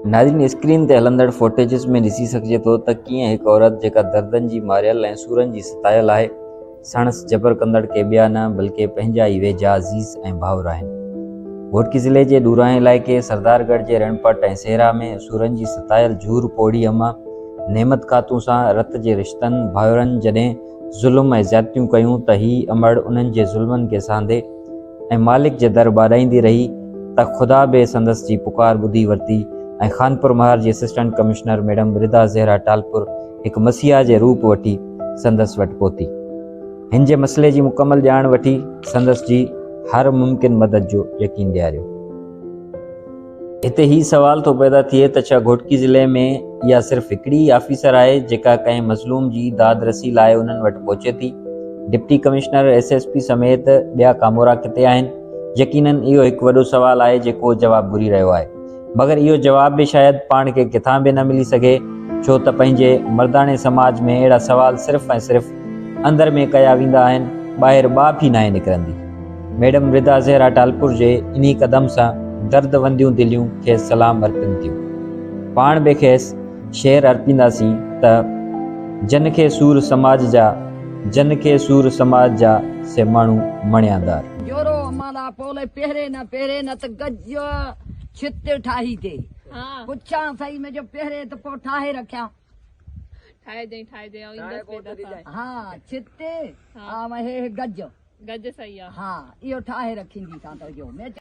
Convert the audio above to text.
नाज़रीन, स्क्रीन ते हलंदड़ फुटेजिस में ॾिसी सघिजे थो त कीअं हिकु औरत जेका दर्दनि जी मारियल ऐं सूरनि जी सतायल आहे, सणस जबर कंदड़ के ॿिया न बल्कि पंहिंजा ई वेझा अज़ीज़ ऐं भाउर आहिनि। घोटकी ज़िले जे ॾूरांह इलाइक़े सरदारगढ़ जे रणपट ऐं सेरा में सूरनि जी सतायल झूर पोड़ी अम्मा नेमत खातूं सां रत जे रिश्तनि भाउरनि जॾहिं ज़ुल्म ऐं ज़्यादतियूं कयूं त ही अमड़ उन्हनि जे ज़ुल्मनि खे सांधे ऐं मालिक जे दर ॿाराईंदी रही त ख़ुदा बि संदसि जी पुकार ॿुधी वरिती ऐं खानपुर महार जी assistant commissioner madam Rida Zahra Talpur हिकु मसीहा जे रूप वठी संदसि वटि पहुती। हिन जे मसइले जी मुकमल ॼाण वठी संदसि जी हर मुमकिन मदद जो यकीन ॾियारियो। हिते ही सवाल थो पैदा थिए त छा घोटकी ज़िले में इहा सिर्फ़ हिकिड़ी ऑफिसर आहे जेका कंहिं मज़लूम जी दाद रसी लाइ उन्हनि वटि पहुचे थी? डिप्टी कमिश्नर SSP समेत ॿिया कामोरा किथे आहिनि? यकीनन इहो हिकु वॾो सवाल आहे जेको जवाबु घुरी रहियो आहे, मगर इहो जवाब बि शायदि पाण खे किथां बि न मिली सघे, छो त पंहिंजे मर्दाने समाज में अहिड़ा सवाल सिर्फ़ ऐं सिर्फ़ अंदर में कया वेंदा आहिनि, ॿाहिरि बाप ई नाहे निकिरंदी। मैडम रिदा ज़हरा टालपुर जे इन्ही कदम सां दर्द वंदियूं दिलियूं खेसि सलाम अर्पण थियूं। पाण बि खेसि शेर अर्पींदासीं त जन खे सूर समाज जा से माण्हू मणियादार। जोरो माला पोले पहरे न त गज छित ठाही थे। हाँ पुछा सही में जो पहरे तो पो ठाहे रखया। ठाए दे और इंदस पे दसा। हाँ छित हाँ। हे गज गज सही है। हाँ इयो ठाहे रखींदी सा तो जो मैं